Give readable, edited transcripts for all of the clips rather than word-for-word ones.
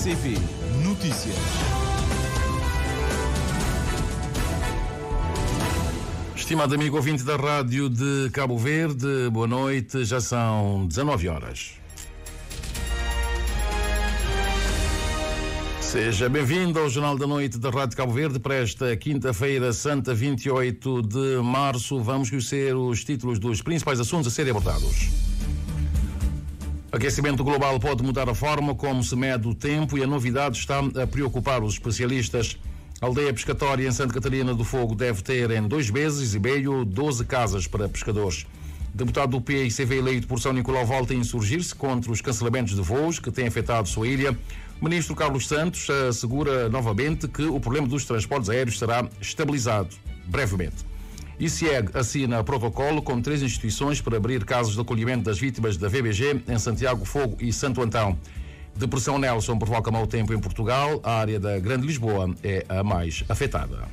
PCP Notícias. Estimado amigo ouvinte da Rádio de Cabo Verde, boa noite, já são 19 horas. Seja bem-vindo ao Jornal da Noite da Rádio Cabo Verde para esta quinta-feira santa, 28 de março. Vamos conhecer os títulos dos principais assuntos a serem abordados. Aquecimento global pode mudar a forma como se mede o tempo e a novidade está a preocupar os especialistas. A aldeia pescatória em Santa Catarina do Fogo deve ter em 2 meses e meio 12 casas para pescadores. Deputado do PICV eleito por São Nicolau volta a insurgir-se contra os cancelamentos de voos que têm afetado sua ilha. O ministro Carlos Santos assegura novamente que o problema dos transportes aéreos será estabilizado brevemente. ICIEG assina protocolo com 3 instituições para abrir casos de acolhimento das vítimas da VBG em Santiago, Fogo e Santo Antão. Depressão Nelson provoca mau tempo em Portugal. A área da Grande Lisboa é a mais afetada.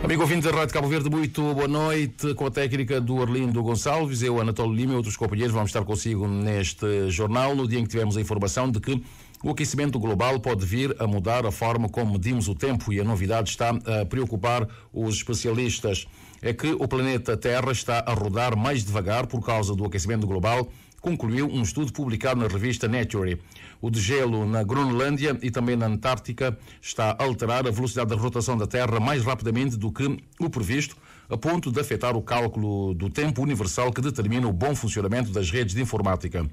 Amigo ouvinte da Rádio Cabo Verde, muito boa noite. Com a técnica do Arlindo Gonçalves, eu, Anatólio Lima e outros companheiros vamos estar consigo neste jornal no dia em que tivemos a informação de que o aquecimento global pode vir a mudar a forma como medimos o tempo e a novidade está a preocupar os especialistas. É que o planeta Terra está a rodar mais devagar por causa do aquecimento global, concluiu um estudo publicado na revista Nature. O degelo na Groenlândia e também na Antártica está a alterar a velocidade da rotação da Terra mais rapidamente do que o previsto, a ponto de afetar o cálculo do tempo universal que determina o bom funcionamento das redes de informática.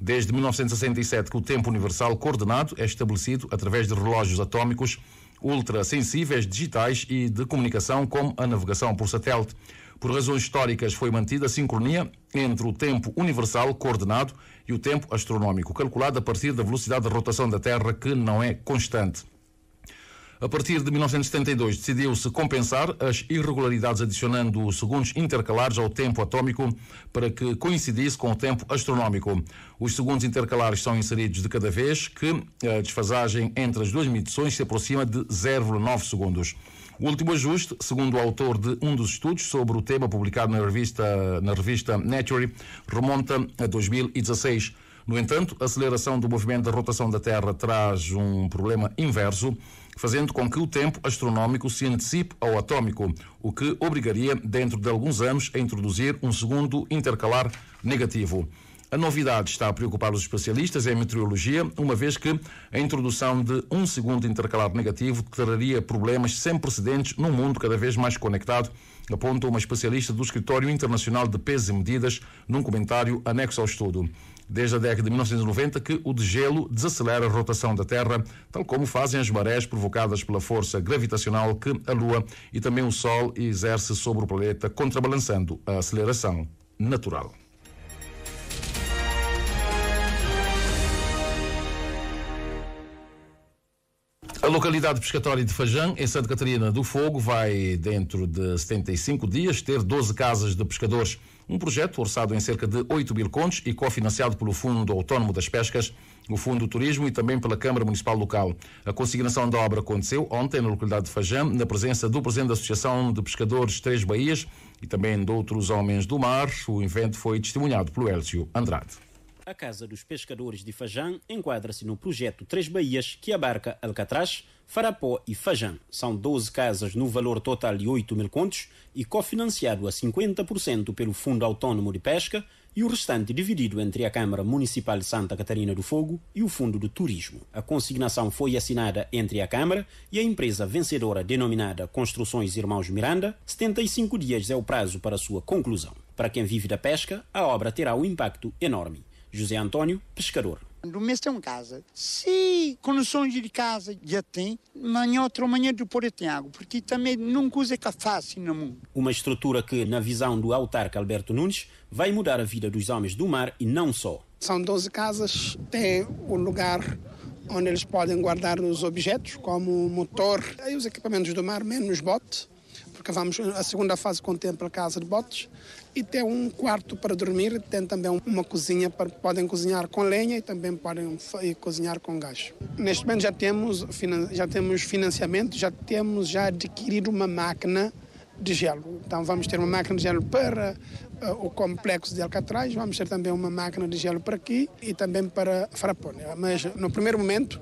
Desde 1967 que o tempo universal coordenado é estabelecido através de relógios atómicos ultrassensíveis, digitais e de comunicação, como a navegação por satélite. Por razões históricas foi mantida a sincronia entre o tempo universal coordenado e o tempo astronómico, calculado a partir da velocidade de rotação da Terra, que não é constante. A partir de 1972, decidiu-se compensar as irregularidades adicionando segundos intercalares ao tempo atômico para que coincidisse com o tempo astronómico. Os segundos intercalares são inseridos de cada vez que a desfasagem entre as duas medições se aproxima de 0,9 segundos. O último ajuste, segundo o autor de um dos estudos sobre o tema publicado na revista Nature, remonta a 2016. No entanto, a aceleração do movimento da rotação da Terra traz um problema inverso, fazendo com que o tempo astronómico se antecipe ao atômico, o que obrigaria, dentro de alguns anos, a introduzir um segundo intercalar negativo. A novidade está a preocupar os especialistas em meteorologia, uma vez que a introdução de um segundo intercalar negativo traria problemas sem precedentes num mundo cada vez mais conectado, aponta uma especialista do Escritório Internacional de Pesos e Medidas num comentário anexo ao estudo. Desde a década de 1990 que o degelo desacelera a rotação da Terra, tal como fazem as marés provocadas pela força gravitacional que a Lua e também o Sol exerce sobre o planeta, contrabalançando a aceleração natural. A localidade pescatória de Fajã, em Santa Catarina do Fogo, vai, dentro de 75 dias, ter 12 casas de pescadores. Um projeto orçado em cerca de 8 mil contos e cofinanciado pelo Fundo Autónomo das Pescas, o Fundo do Turismo e também pela Câmara Municipal Local. A consignação da obra aconteceu ontem na localidade de Fajã, na presença do presidente da Associação de Pescadores Três Baías e também de outros homens do mar. O evento foi testemunhado pelo Hélcio Andrade. A Casa dos Pescadores de Fajã enquadra-se no projeto Três Baías, que abarca Alcatraz, Farapó e Fajã. São 12 casas no valor total de 8 mil contos e cofinanciado a 50% pelo Fundo Autónomo de Pesca e o restante dividido entre a Câmara Municipal de Santa Catarina do Fogo e o Fundo do Turismo. A consignação foi assinada entre a Câmara e a empresa vencedora denominada Construções Irmãos Miranda. 75 dias é o prazo para sua conclusão. Para quem vive da pesca, a obra terá um impacto enorme. José Antônio, pescador. Do mês tem uma casa. Se condições de casa já tem, outra manhã de pôr tem água, porque também nunca usa café assim no mundo. Uma estrutura que, na visão do autarca Alberto Nunes, vai mudar a vida dos homens do mar e não só. São 12 casas, tem o lugar onde eles podem guardar os objetos, como o motor e os equipamentos do mar, menos bote, porque a segunda fase contempla a casa de botes, e tem um quarto para dormir, tem também uma cozinha, podem cozinhar com lenha e também podem cozinhar com gás. Neste momento já temos financiamento, já adquirido uma máquina de gelo. Então vamos ter uma máquina de gelo para o complexo de Alcatraz, vamos ter também uma máquina de gelo para aqui e também para Farapone. Mas no primeiro momento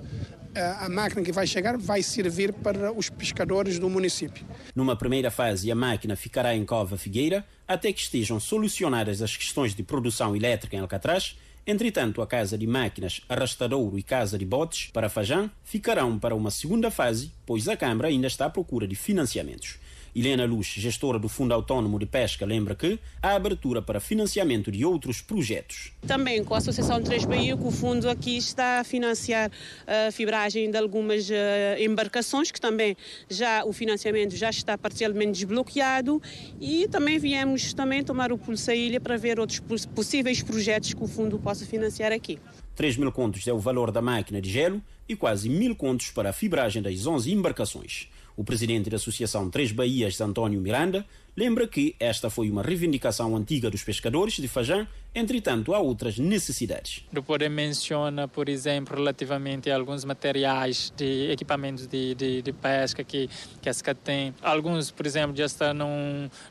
a máquina que vai chegar vai servir para os pescadores do município. Numa primeira fase, a máquina ficará em Cova Figueira até que estejam solucionadas as questões de produção elétrica em Alcatraz. Entretanto, a Casa de Máquinas, Arrastadouro e Casa de Botes para Fajã ficarão para uma segunda fase, pois a Câmara ainda está à procura de financiamentos. Helena Luz, gestora do Fundo Autónomo de Pesca, lembra que há abertura para financiamento de outros projetos. Também com a Associação Três Bahia, que o fundo aqui está a financiar a fibragem de algumas embarcações, que também já o financiamento já está parcialmente desbloqueado, e também viemos também tomar o pulso à ilha para ver outros possíveis projetos que o fundo possa financiar aqui. 3.000 contos é o valor da máquina de gelo e quase 1.000 contos para a fibragem das 11 embarcações. O presidente da Associação Três Bahias, António Miranda, lembra que esta foi uma reivindicação antiga dos pescadores de Fajã, entretanto há outras necessidades. O poder menciona, por exemplo, relativamente a alguns materiais de equipamentos de pesca que a SCAT tem. Alguns, por exemplo, já estão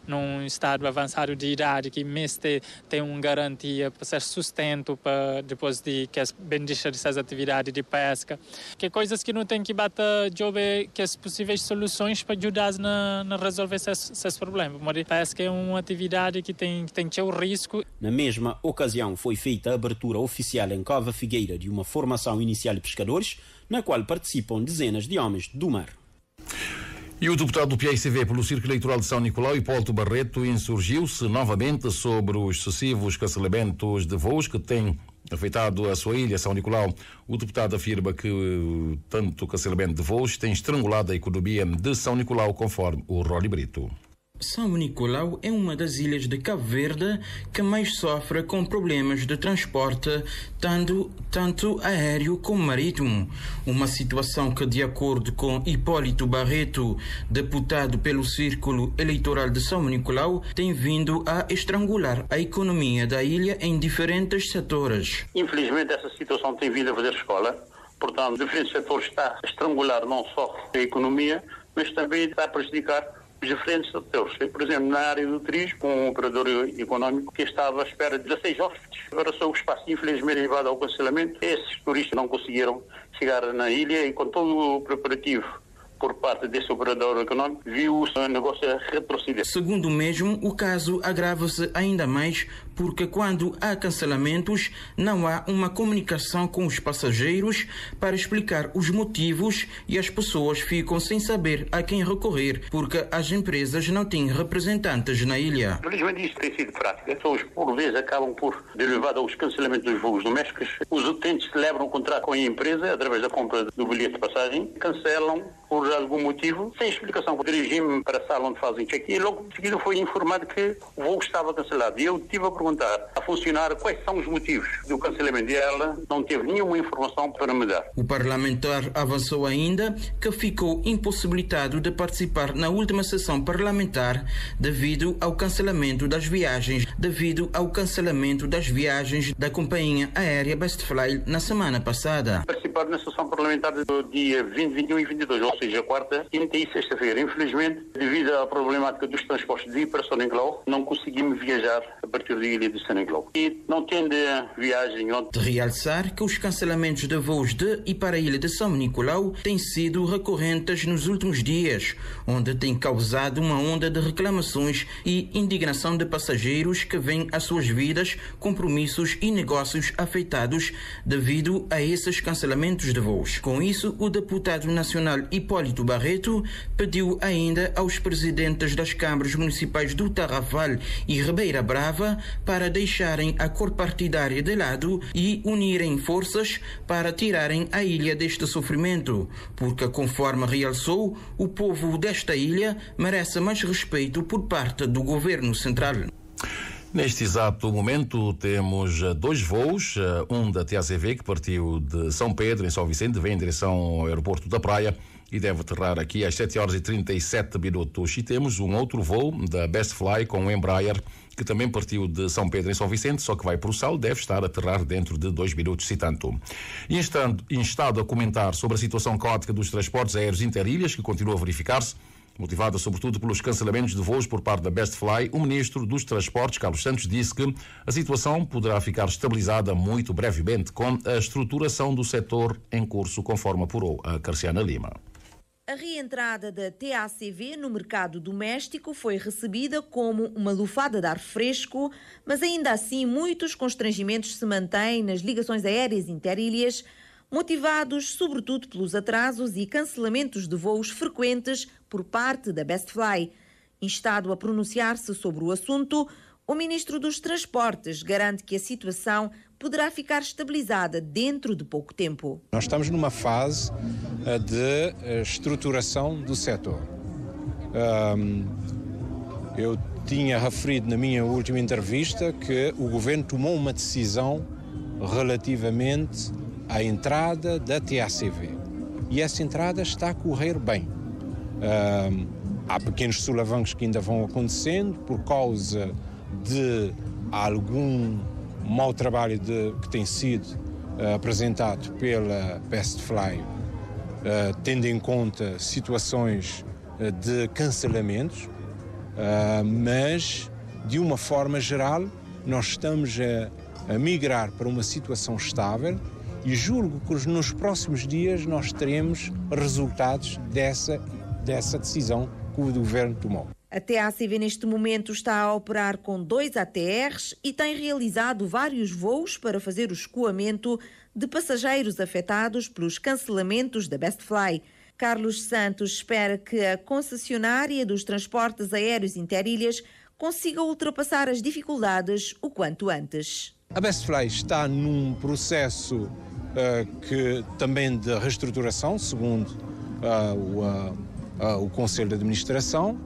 num estado avançado de idade, que mesmo tem uma garantia para ser sustento para depois de que bem deixar essas atividades de pesca. Que coisas que não tem que bater de ver que as possíveis soluções para ajudar a resolver esses problemas. A pesca é uma atividade que tem que ter o risco. Na mesma ocasião foi feita a abertura oficial em Cova Figueira de uma formação inicial de pescadores, na qual participam dezenas de homens do mar. E o deputado do PICV pelo Círculo Eleitoral de São Nicolau, Hipólito Barreto, insurgiu-se novamente sobre os excessivos cancelamentos de voos que têm afetado a sua ilha, São Nicolau. O deputado afirma que tanto cancelamento de voos tem estrangulado a economia de São Nicolau, conforme o Roli Brito. São Nicolau é uma das ilhas de Cabo Verde que mais sofre com problemas de transporte, tanto aéreo como marítimo. Uma situação que, de acordo com Hipólito Barreto, deputado pelo Círculo Eleitoral de São Nicolau, tem vindo a estrangular a economia da ilha em diferentes setores. Infelizmente, essa situação tem vindo a fazer escola. Portanto, diferentes setores está a estrangular não só a economia, mas também está a prejudicar os diferentes setores. Por exemplo, na área do turismo, um operador económico que estava à espera de 16 hóspedes. Agora só o espaço, infelizmente, levado ao cancelamento. Esses turistas não conseguiram chegar na ilha e com todo o preparativo por parte desse operador económico, viu o negócio a retroceder. Segundo o mesmo, o caso agrava-se ainda mais porque quando há cancelamentos não há uma comunicação com os passageiros para explicar os motivos e as pessoas ficam sem saber a quem recorrer porque as empresas não têm representantes na ilha. Felizmente isso tem sido prática. As pessoas por vezes acabam por derivado aos cancelamentos dos voos domésticos. Os utentes celebram um contrato com a empresa através da compra do bilhete de passagem, cancelam por algum motivo, sem explicação. Dirigi-me para a sala onde fazem check-in e logo de seguida foi informado que o voo estava cancelado. E eu tive a perguntar à funcionária quais são os motivos do cancelamento e ela não teve nenhuma informação para me dar. O parlamentar avançou ainda que ficou impossibilitado de participar na última sessão parlamentar devido ao cancelamento das viagens da companhia aérea Bestfly na semana passada. Participar na sessão parlamentar do dia 20, 21 e 22, ou seja, quarta, quinta e sexta-feira. Infelizmente, devido à problemática dos transportes de ir para São Nicolau, não conseguimos viajar a partir da ilha de São Nicolau. E não tendo viagem... De realçar que os cancelamentos de voos de e para a ilha de São Nicolau têm sido recorrentes nos últimos dias, onde tem causado uma onda de reclamações e indignação de passageiros que veem as suas vidas, compromissos e negócios afetados devido a esses cancelamentos de voos. Com isso, o deputado nacional Hipólito Barreto pediu ainda aos presidentes das câmaras municipais do Tarrafal e Ribeira Brava para deixarem a cor partidária de lado e unirem forças para tirarem a ilha deste sofrimento, porque, conforme realçou, o povo desta ilha merece mais respeito por parte do governo central. Neste exato momento temos 2 voos, um da TACV que partiu de São Pedro, em São Vicente, vem em direção ao aeroporto da Praia e deve aterrar aqui às 7h37. E temos um outro voo da Bestfly com o Embraer que também partiu de São Pedro em São Vicente, só que vai para o Sal, deve estar a aterrar dentro de 2 minutos, e tanto. Em estado a comentar sobre a situação caótica dos transportes aéreos interilhas, que continua a verificar-se, Motivada sobretudo pelos cancelamentos de voos por parte da Best Fly, o ministro dos Transportes, Carlos Santos, disse que a situação poderá ficar estabilizada muito brevemente com a estruturação do setor em curso, conforme apurou a Carciana Lima. A reentrada da TACV no mercado doméstico foi recebida como uma lufada de ar fresco, mas ainda assim muitos constrangimentos se mantêm nas ligações aéreas interilhas, motivados sobretudo pelos atrasos e cancelamentos de voos frequentes por parte da Best Fly. Instado a pronunciar-se sobre o assunto, o ministro dos Transportes garante que a situação poderá ficar estabilizada dentro de pouco tempo. Nós estamos numa fase de estruturação do setor. Eu tinha referido na minha última entrevista que o governo tomou uma decisão relativamente à entrada da TACV. E essa entrada está a correr bem. Há pequenos solavancos que ainda vão acontecendo por causa de algum mau trabalho que tem sido apresentado pela Best Fly, tendo em conta situações de cancelamentos, mas de uma forma geral nós estamos a migrar para uma situação estável e julgo que nos próximos dias nós teremos resultados dessa decisão que o governo tomou. A TACV neste momento está a operar com 2 ATRs e tem realizado vários voos para fazer o escoamento de passageiros afetados pelos cancelamentos da Best Fly. Carlos Santos espera que a concessionária dos transportes aéreos interilhas consiga ultrapassar as dificuldades o quanto antes. A Best Fly está num processo também de reestruturação, segundo o Conselho de Administração.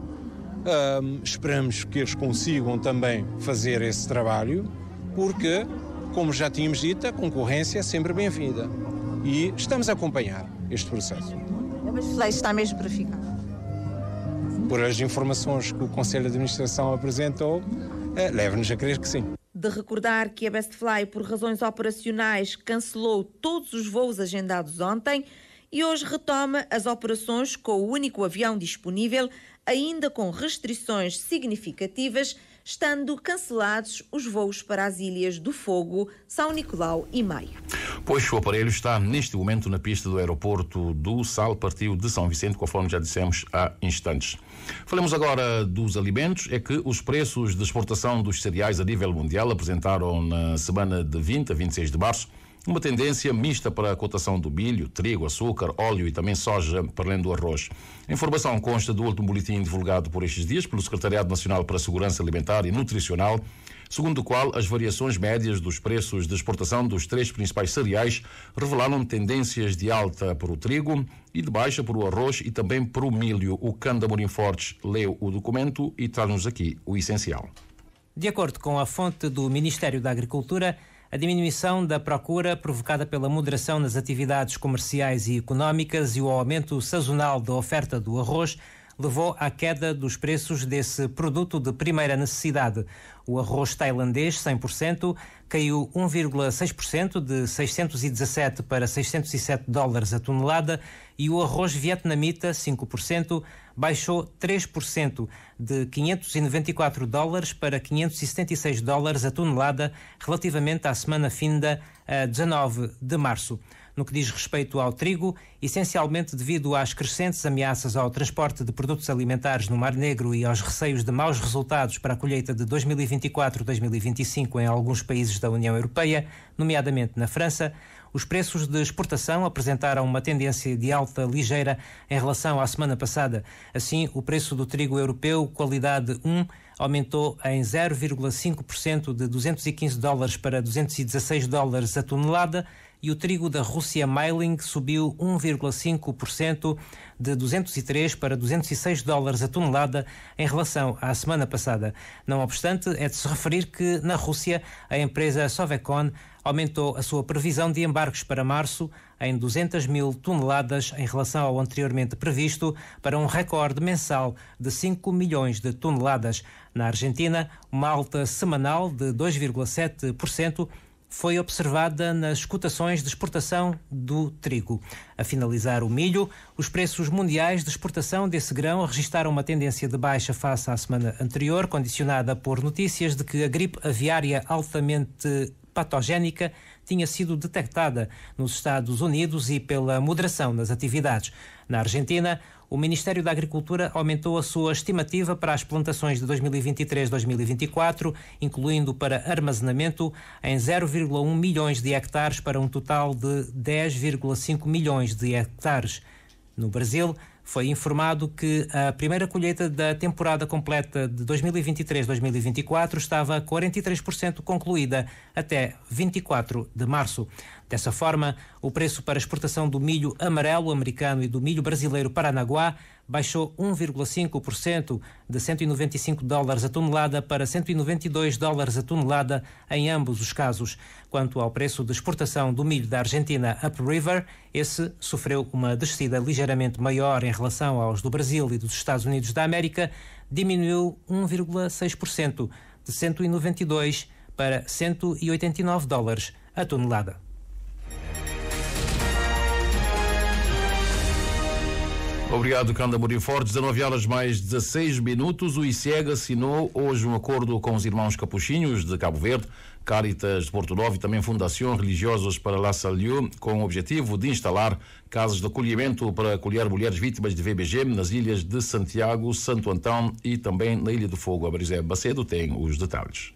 Esperamos que eles consigam também fazer esse trabalho, porque, como já tínhamos dito, a concorrência é sempre bem-vinda e estamos a acompanhar este processo. A Best Fly está mesmo para ficar? Por as informações que o Conselho de Administração apresentou, leva-nos a crer que sim. De recordar que a Best Fly, por razões operacionais, cancelou todos os voos agendados ontem e hoje retoma as operações com o único avião disponível, ainda com restrições significativas, estando cancelados os voos para as Ilhas do Fogo, São Nicolau e Maio. Pois o aparelho está neste momento na pista do aeroporto do Sal, partiu de São Vicente, conforme já dissemos há instantes. Falamos agora dos alimentos. É que os preços de exportação dos cereais a nível mundial apresentaram na semana de 20 a 26 de março uma tendência mista para a cotação do milho, trigo, açúcar, óleo e também soja, para além do arroz. A informação consta do último boletim divulgado por estes dias pelo Secretariado Nacional para a Segurança Alimentar e Nutricional, segundo o qual as variações médias dos preços de exportação dos 3 principais cereais revelaram tendências de alta para o trigo e de baixa para o arroz e também para o milho. O Cândido Amorim Fortes leu o documento e traz-nos aqui o essencial. De acordo com a fonte do Ministério da Agricultura, a diminuição da procura provocada pela moderação nas atividades comerciais e económicas e o aumento sazonal da oferta do arroz levou à queda dos preços desse produto de primeira necessidade. O arroz tailandês 100% caiu 1,6% de 617 para 607 dólares a tonelada e o arroz vietnamita 5% baixou 3% de 594 dólares para 576 dólares a tonelada relativamente à semana finda a 19 de março. No que diz respeito ao trigo, essencialmente devido às crescentes ameaças ao transporte de produtos alimentares no Mar Negro e aos receios de maus resultados para a colheita de 2024-2025 em alguns países da União Europeia, nomeadamente na França, os preços de exportação apresentaram uma tendência de alta ligeira em relação à semana passada. Assim, o preço do trigo europeu qualidade 1 aumentou em 0,5% de 215 dólares para 216 dólares a tonelada e o trigo da Rússia Mailing subiu 1,5% de 203 para 206 dólares a tonelada em relação à semana passada. Não obstante, é de se referir que na Rússia a empresa Sovecon aumentou a sua previsão de embarques para março em 200 mil toneladas em relação ao anteriormente previsto, para um recorde mensal de 5 milhões de toneladas. Na Argentina, uma alta semanal de 2,7%, foi observada nas cotações de exportação do trigo. A finalizar o milho, os preços mundiais de exportação desse grão registaram uma tendência de baixa face à semana anterior, condicionada por notícias de que a gripe aviária altamente patogénica tinha sido detectada nos Estados Unidos e pela moderação nas atividades. Na Argentina, o Ministério da Agricultura aumentou a sua estimativa para as plantações de 2023-2024, incluindo para armazenamento, em 0,1 milhões de hectares para um total de 10,5 milhões de hectares. No Brasil, foi informado que a primeira colheita da temporada completa de 2023-2024 estava 43% concluída até 24 de março. Dessa forma, o preço para exportação do milho amarelo americano e do milho brasileiro Paranaguá baixou 1,5% de $195 a tonelada para $192 a tonelada em ambos os casos. Quanto ao preço de exportação do milho da Argentina Upriver, esse sofreu uma descida ligeiramente maior em relação aos do Brasil e dos Estados Unidos da América, diminuiu 1,6%, de $192 para $189 a tonelada. Obrigado, Canda Morim Fortes. 19 horas mais 16 minutos. O ICEG assinou hoje um acordo com os irmãos capuchinhos de Cabo Verde, Caritas de Porto Novo e também Fundação Religiosas para La Salut, com o objetivo de instalar casas de acolhimento para acolher mulheres vítimas de VBG nas ilhas de Santiago, Santo Antão e também na Ilha do Fogo. A Brisé Bacedo tem os detalhes.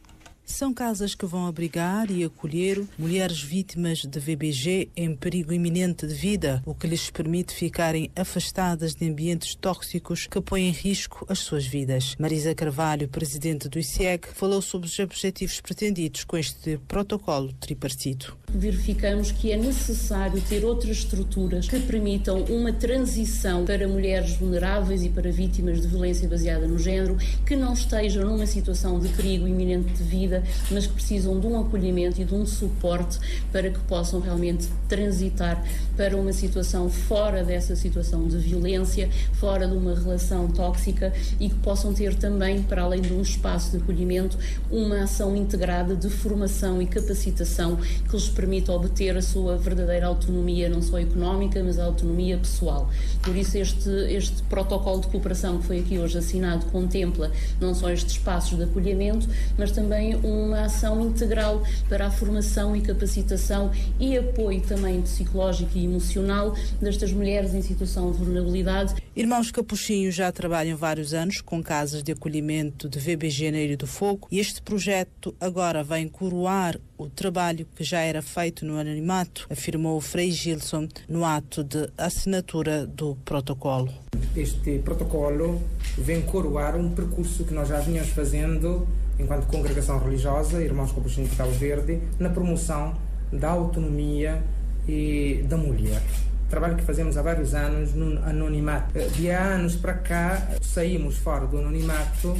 São casas que vão abrigar e acolher mulheres vítimas de VBG em perigo iminente de vida, o que lhes permite ficarem afastadas de ambientes tóxicos que põem em risco as suas vidas. Marisa Carvalho, presidente do ICEG, falou sobre os objetivos pretendidos com este protocolo tripartito. Verificamos que é necessário ter outras estruturas que permitam uma transição para mulheres vulneráveis e para vítimas de violência baseada no género, que não estejam numa situação de perigo iminente de vida, mas que precisam de um acolhimento e de um suporte para que possam realmente transitar para uma situação fora dessa situação de violência, fora de uma relação tóxica e que possam ter também, para além de um espaço de acolhimento, uma ação integrada de formação e capacitação que lhes permita obter a sua verdadeira autonomia, não só económica, mas a autonomia pessoal. Por isso este protocolo de cooperação que foi aqui hoje assinado contempla não só estes espaços de acolhimento, mas também uma ação integral para a formação e capacitação e apoio também psicológico e emocional destas mulheres em situação de vulnerabilidade. Irmãos Capuchinhos já trabalham vários anos com casas de acolhimento de VBG na Ilha do Fogo e este projeto agora vai coroar o trabalho que já era feito no anonimato, afirmou o Frei Gilson no ato de assinatura do protocolo. Este protocolo vem coroar um percurso que nós já vinhamos fazendo enquanto congregação religiosa, Irmãos Capuchinhos de Cabo Verde, na promoção da autonomia e da mulher. Trabalho que fazemos há vários anos no anonimato. De há anos para cá, saímos fora do anonimato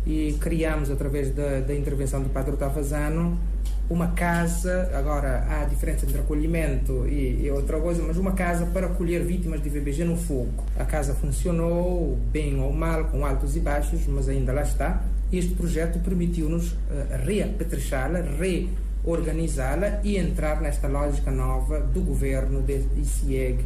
e criamos, através da intervenção do Padre Tavazano, uma casa. Agora há a diferença entre acolhimento e outra coisa, mas uma casa para acolher vítimas de VBG no fogo. A casa funcionou, bem ou mal, com altos e baixos, mas ainda lá está. Este projeto permitiu-nos reapetrechá-la, reorganizá-la e entrar nesta lógica nova do governo, do ICEG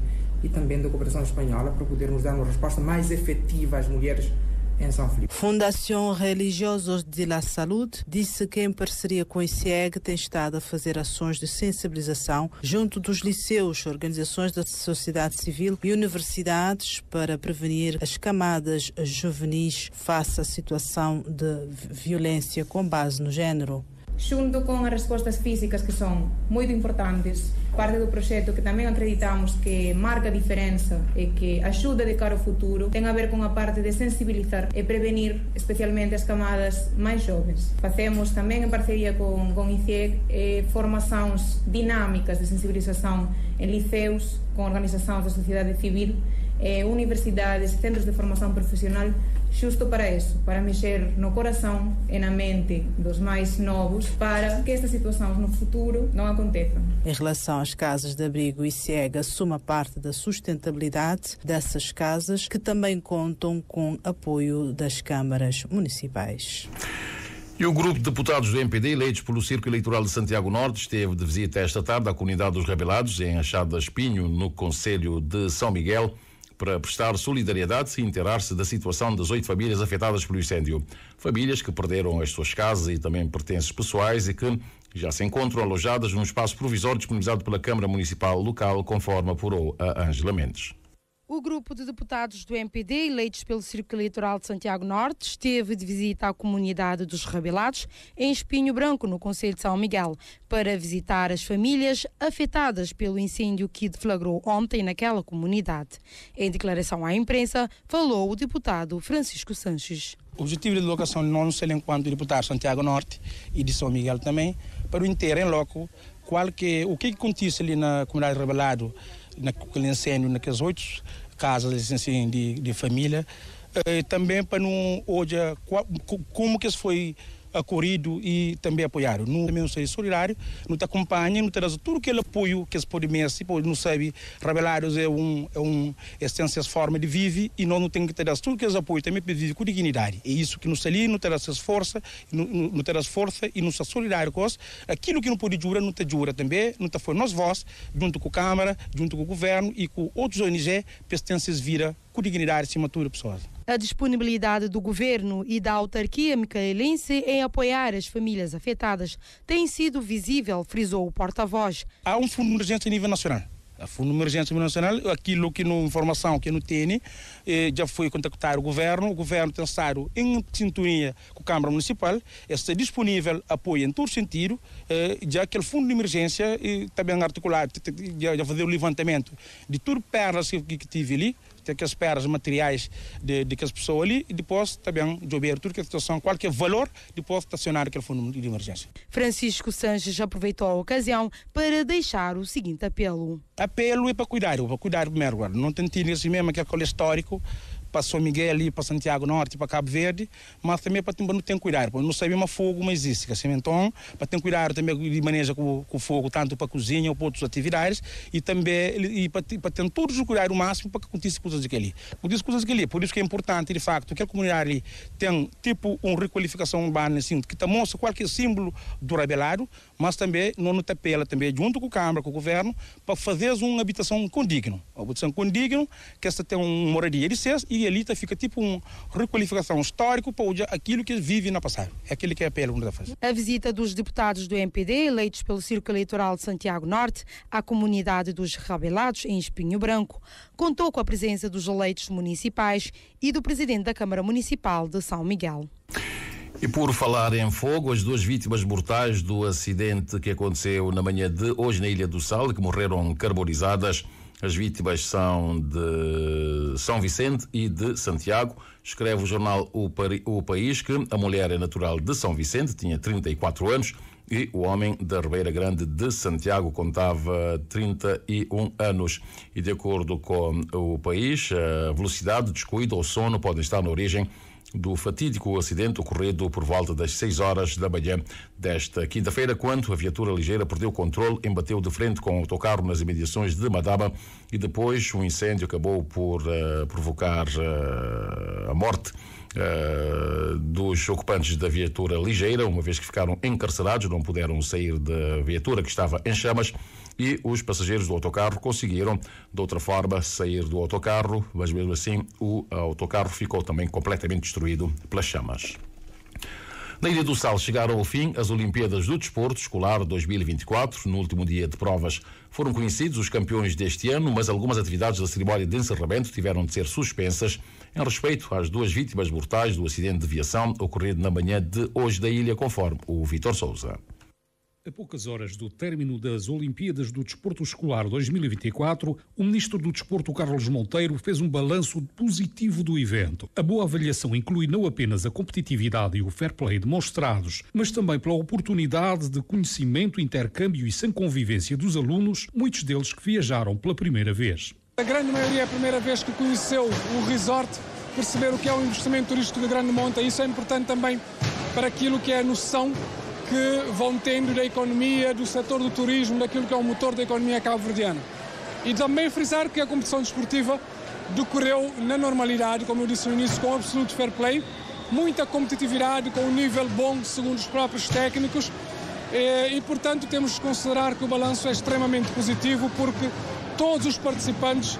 e também da cooperação espanhola para podermos dar uma resposta mais efetiva às mulheres em São Filipe. Fundação Religiosos de la Salut disse que em parceria com o ICEG tem estado a fazer ações de sensibilização junto dos liceus, organizações da sociedade civil e universidades para prevenir as camadas juvenis face à situação de violência com base no género. Junto com as respostas físicas que são muito importantes, parte do projeto que também acreditamos que marca a diferença e que ajuda de cara ao futuro, tem a ver com a parte de sensibilizar e prevenir, especialmente as camadas mais jovens. Fazemos também em parceria com o ICEG formações dinâmicas de sensibilização em liceus, com organizações da sociedade civil, universidades, centros de formação profissional, justo para isso, para mexer no coração e na mente dos mais novos, para que estas situações no futuro não aconteçam. Em relação às casas de abrigo, o ICEG assume a parte da sustentabilidade dessas casas, que também contam com apoio das câmaras municipais. E o grupo de deputados do MPD, eleitos pelo Círculo Eleitoral de Santiago Norte, esteve de visita esta tarde à comunidade dos Rebelados, em Achada Espinho, no Concelho de São Miguel, para prestar solidariedade e inteirar-se da situação das 8 famílias afetadas pelo incêndio. Famílias que perderam as suas casas e também pertences pessoais e que já se encontram alojadas num espaço provisório disponibilizado pela Câmara Municipal local, conforme apurou a Ângela Mendes. O grupo de deputados do MPD, eleitos pelo Círculo Eleitoral de Santiago Norte, esteve de visita à comunidade dos Rebelados, em Espinho Branco, no Concelho de São Miguel, para visitar as famílias afetadas pelo incêndio que deflagrou ontem naquela comunidade. Em declaração à imprensa, falou o deputado Francisco Sanches. O objetivo de deslocação não se enquanto deputado de Santiago Norte e de São Miguel também, para o inteiro em loco, o que acontece ali na comunidade Rebelado, naquele incêndio, naquelas 8 casas assim, de família, também para não hoje como que isso foi acolhido e também apoiado. Não também ser solidário, não te acompanha, não te dá tudo aquele apoio que se pode mesmo, não sabe, Rebelados é essência, forma de viver e nós não temos que te dar tudo aquele apoio também para viver com dignidade. É isso que nos ali, não te dá força, não te dá força e não se solidário com aquilo que não pode jurar, não te jura também, não te foi nós voz, junto com a Câmara, junto com o Governo e com outros ONG, pertences vira com dignidade acima de tudo pessoas. A disponibilidade do governo e da autarquia micaelense em apoiar as famílias afetadas tem sido visível, frisou o porta-voz. Há um fundo de emergência a nível nacional. A fundo de emergência nacional, aquilo que na informação que não tem, já foi contactar o governo tem estado em sintonia com a Câmara Municipal, está disponível apoio em todo sentido, já que o fundo de emergência também articulado, já fazer o levantamento de tudo perdas que tive ali, que as perdas materiais de que as pessoas ali e depois também de ver tudo que a situação, qualquer valor, depois estacionar aquele fundo de emergência. Francisco Sanches aproveitou a ocasião para deixar o seguinte apelo. Apelo é para cuidar primeiro, não tem tido assim mesmo aquele histórico para São Miguel ali, para Santiago Norte, para Cabo Verde, mas também para não ter cuidado, porque não sabemos fogo, mas existe, assim, então para ter cuidado também de maneja com o fogo, tanto para a cozinha ou para outras atividades, e também para ter todos os cuidados o máximo para que aconteça coisas daquele. Por isso que é importante, de facto, que a comunidade ali tem tipo uma requalificação urbana, assim, que mostra qualquer símbolo do Rebelado, mas também não nos apela também junto com a Câmara, com o Governo, para fazer uma habitação condigna. Uma habitação condigna, que esta tem uma moradia de acesso e ali fica tipo uma requalificação histórica para aquilo que vive na passagem. É aquilo que é a apelo que fazer. A visita dos deputados do MPD, eleitos pelo Círculo Eleitoral de Santiago Norte, à comunidade dos Rebelados, em Espinho Branco, contou com a presença dos eleitos municipais e do presidente da Câmara Municipal de São Miguel. E por falar em fogo, as 2 vítimas mortais do acidente que aconteceu na manhã de hoje na Ilha do Sal, que morreram carbonizadas. As vítimas são de São Vicente e de Santiago. Escreve o jornal O País que a mulher é natural de São Vicente, tinha 34 anos, e o homem da Ribeira Grande de Santiago contava 31 anos. E de acordo com O País, a velocidade, descuido ou sono podem estar na origem do fatídico acidente ocorrido por volta das 6 horas da manhã desta quinta-feira, quando a viatura ligeira perdeu o controle, embateu de frente com o autocarro nas imediações de Madaba e depois o incêndio acabou por provocar a morte dos ocupantes da viatura ligeira, uma vez que ficaram encarcerados, não puderam sair da viatura que estava em chamas, e os passageiros do autocarro conseguiram de outra forma sair do autocarro, mas mesmo assim o autocarro ficou também completamente destruído pelas chamas. Na Ilha do Sal chegaram ao fim as Olimpíadas do Desporto Escolar 2024. No último dia de provas foram conhecidos os campeões deste ano, mas algumas atividades da cerimónia de encerramento tiveram de ser suspensas em respeito às 2 vítimas mortais do acidente de viação ocorrido na manhã de hoje da ilha, conforme o Vítor Sousa. A poucas horas do término das Olimpíadas do Desporto Escolar 2024, o Ministro do Desporto, Carlos Monteiro, fez um balanço positivo do evento. A boa avaliação inclui não apenas a competitividade e o fair play demonstrados, mas também pela oportunidade de conhecimento, intercâmbio e sem convivência dos alunos, muitos deles que viajaram pela primeira vez. A grande maioria é a primeira vez que conheceu o resort, perceber o que é o investimento turístico de Grande Monte. Isso é importante também para aquilo que é a noção que vão tendo da economia, do setor do turismo, daquilo que é o motor da economia cabo-verdiana. E também frisar que a competição desportiva decorreu na normalidade, como eu disse no início, com absoluto fair play, muita competitividade com um nível bom, segundo os próprios técnicos, e portanto temos de considerar que o balanço é extremamente positivo, porque todos os participantes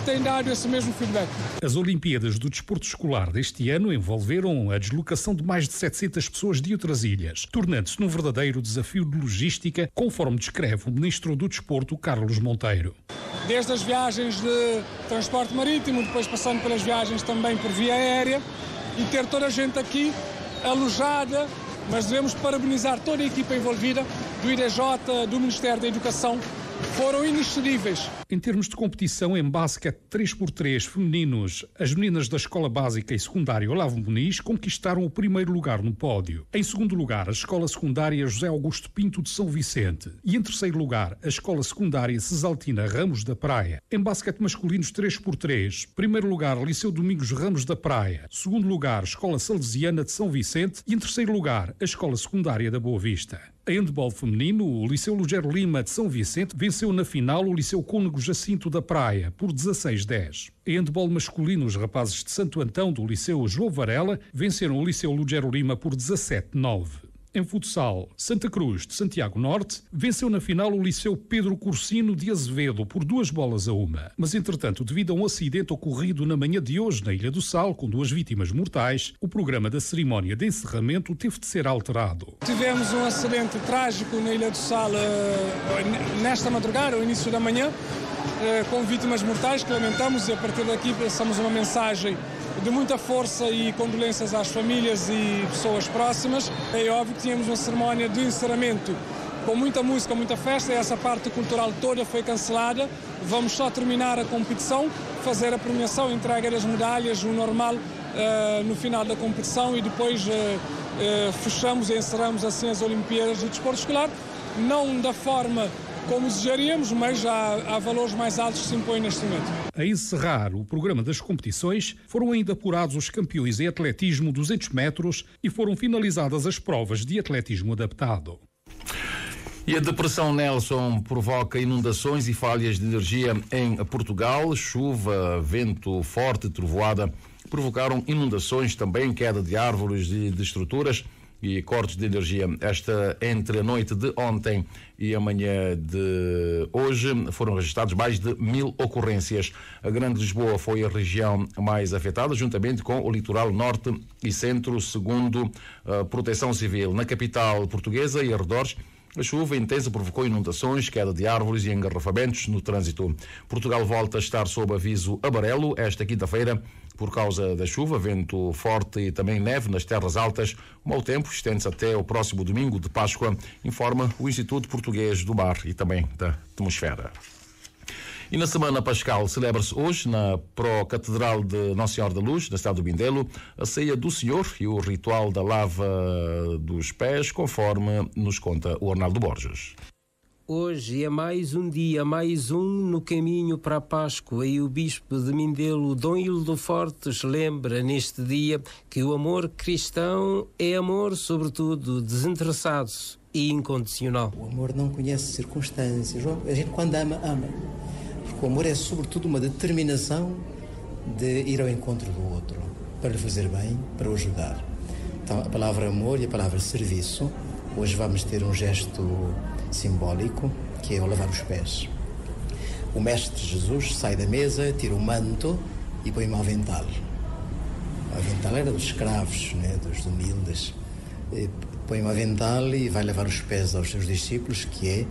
têm dado esse mesmo feedback. As Olimpíadas do Desporto Escolar deste ano envolveram a deslocação de mais de 700 pessoas de outras ilhas, tornando-se num verdadeiro desafio de logística, conforme descreve o Ministro do Desporto, Carlos Monteiro. Desde as viagens de transporte marítimo, depois passando pelas viagens também por via aérea, e ter toda a gente aqui alojada, mas devemos parabenizar toda a equipa envolvida, do IDJ, do Ministério da Educação, foram inexcedíveis. Em termos de competição em basquete 3x3 femininos, as meninas da Escola Básica e Secundária Olavo Muniz conquistaram o primeiro lugar no pódio. Em segundo lugar, a Escola Secundária José Augusto Pinto de São Vicente. E em terceiro lugar, a Escola Secundária Cesaltina Ramos da Praia. Em basquete masculinos 3x3, primeiro lugar, Liceu Domingos Ramos da Praia. Segundo lugar, Escola Salesiana de São Vicente. E em terceiro lugar, a Escola Secundária da Boa Vista. Em handball feminino, o Liceu Lugero Lima de São Vicente venceu na final o Liceu Cônego Jacinto da Praia por 16-10. Em handball masculino, os rapazes de Santo Antão do Liceu João Varela venceram o Liceu Lugero Lima por 17-9. Em futsal, Santa Cruz de Santiago Norte venceu na final o Liceu Pedro Cursino de Azevedo por 2-1. Mas, entretanto, devido a um acidente ocorrido na manhã de hoje na Ilha do Sal, com 2 vítimas mortais, o programa da cerimónia de encerramento teve de ser alterado. Tivemos um acidente trágico na Ilha do Sal nesta madrugada, ao início da manhã, com vítimas mortais que lamentamos, e a partir daqui passamos uma mensagem de muita força e condolências às famílias e pessoas próximas. É óbvio que tínhamos uma cerimónia de encerramento com muita música, muita festa, e essa parte cultural toda foi cancelada. Vamos só terminar a competição, fazer a premiação, entrega das medalhas, o normal, no final da competição, e depois fechamos e encerramos assim as Olimpíadas do Desporto Escolar, não da forma como desejaríamos, mas há valores mais altos que se impõem neste momento. A encerrar o programa das competições, foram ainda apurados os campeões em atletismo 200 metros e foram finalizadas as provas de atletismo adaptado. E a depressão Nelson provoca inundações e falhas de energia em Portugal. Chuva, vento forte e trovoada provocaram inundações, também queda de árvores e de estruturas e cortes de energia. Esta entre a noite de ontem e a manhã de hoje foram registrados mais de 1000 ocorrências. A Grande Lisboa foi a região mais afetada, juntamente com o litoral norte e centro, segundo a Proteção Civil. Na capital portuguesa e arredores, a chuva intensa provocou inundações, queda de árvores e engarrafamentos no trânsito. Portugal volta a estar sob aviso amarelo esta quinta-feira por causa da chuva, vento forte e também neve nas terras altas. O mau tempo estende-se até o próximo domingo de Páscoa, informa o Instituto Português do Mar e também da Atmosfera. E na Semana Pascal celebra-se hoje, na Pró-Catedral de Nossa Senhora da Luz, na cidade do Mindelo, a ceia do Senhor e o ritual da lava dos pés, conforme nos conta o Arnaldo Borges. Hoje é mais um dia, mais um no caminho para a Páscoa, e o Bispo de Mindelo, Dom Hildo Fortes, lembra neste dia que o amor cristão é amor, sobretudo, desinteressado e incondicional. O amor não conhece circunstâncias. A gente, quando ama, ama. Porque o amor é, sobretudo, uma determinação de ir ao encontro do outro, para lhe fazer bem, para o ajudar. Então, a palavra amor e a palavra serviço, hoje vamos ter um gesto simbólico, que é o lavar os pés. O Mestre Jesus sai da mesa, tira o manto e põe-me ao avental. O avental era dos escravos, né, dos humildes. Põe-me ao avental e vai lavar os pés aos seus discípulos, que é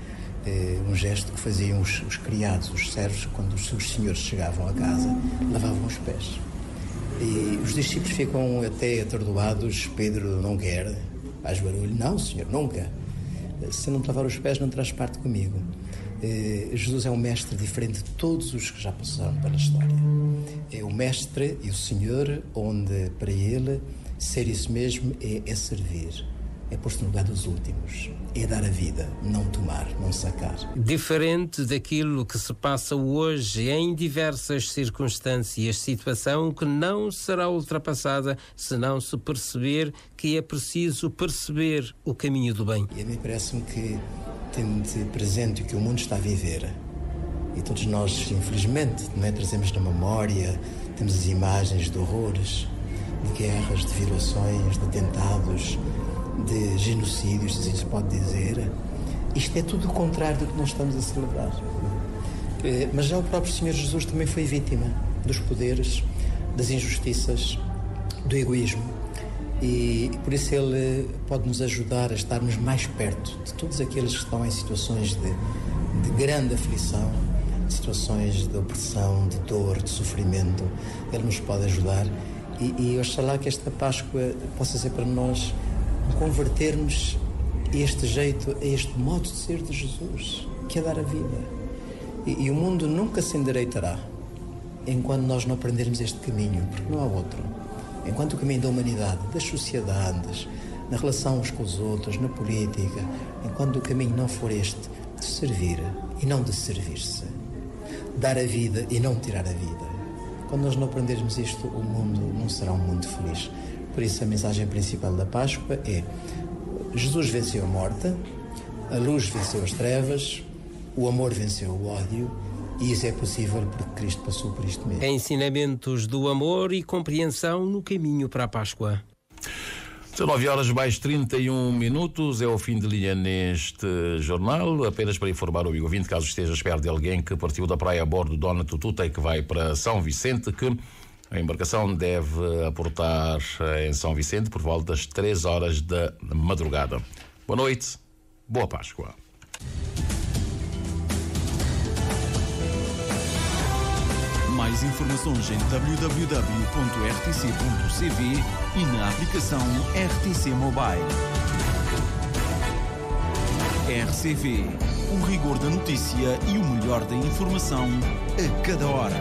um gesto que faziam os criados, os servos, quando os seus senhores chegavam a casa, lavavam os pés. E os discípulos ficam até atordoados. Pedro não quer, faz barulho. Não, Senhor, nunca. Se não te lavar os pés, não terás parte comigo. Jesus é um mestre diferente de todos os que já passaram pela história. É o mestre e o Senhor, onde para ele ser isso mesmo é servir. É pôr-se no lugar dos últimos. É dar a vida, não tomar, não sacar. Diferente daquilo que se passa hoje em diversas circunstâncias, situação que não será ultrapassada se não se perceber que é preciso perceber o caminho do bem. E a mim parece-me que, tendo presente o que o mundo está a viver, e todos nós, infelizmente, não é, trazemos na memória, temos as imagens de horrores, de guerras, de violações, de atentados, de genocídios, se se pode dizer. Isto é tudo o contrário do que nós estamos a celebrar. Mas já o próprio Senhor Jesus também foi vítima dos poderes, das injustiças, do egoísmo. E por isso ele pode nos ajudar a estarmos mais perto de todos aqueles que estão em situações de grande aflição, de situações de opressão, de dor, de sofrimento. Ele nos pode ajudar e oxalá que esta Páscoa possa ser para nós convertermos este jeito, este modo de ser de Jesus, que é dar a vida. E o mundo nunca se endireitará enquanto nós não aprendermos este caminho, porque não há outro. Enquanto o caminho da humanidade, das sociedades, na relação uns com os outros, na política, enquanto o caminho não for este de servir e não de servir-se, dar a vida e não tirar a vida, quando nós não aprendermos isto, o mundo não será um mundo feliz. Por isso a mensagem principal da Páscoa é: Jesus venceu a morte, a luz venceu as trevas, o amor venceu o ódio, e isso é possível porque Cristo passou por isto mesmo. Ensinamentos do amor e compreensão no caminho para a Páscoa. 19h mais 31 minutos, é o fim de linha neste jornal. Apenas para informar o amigo ouvinte, caso esteja à espera de alguém que partiu da praia a bordo Dona Tututa e que vai para São Vicente, que a embarcação deve aportar em São Vicente por volta das 3 horas da madrugada. Boa noite, boa Páscoa. Mais informações em www.rtc.cv e na aplicação RTC Mobile. RCV, o rigor da notícia e o melhor da informação a cada hora.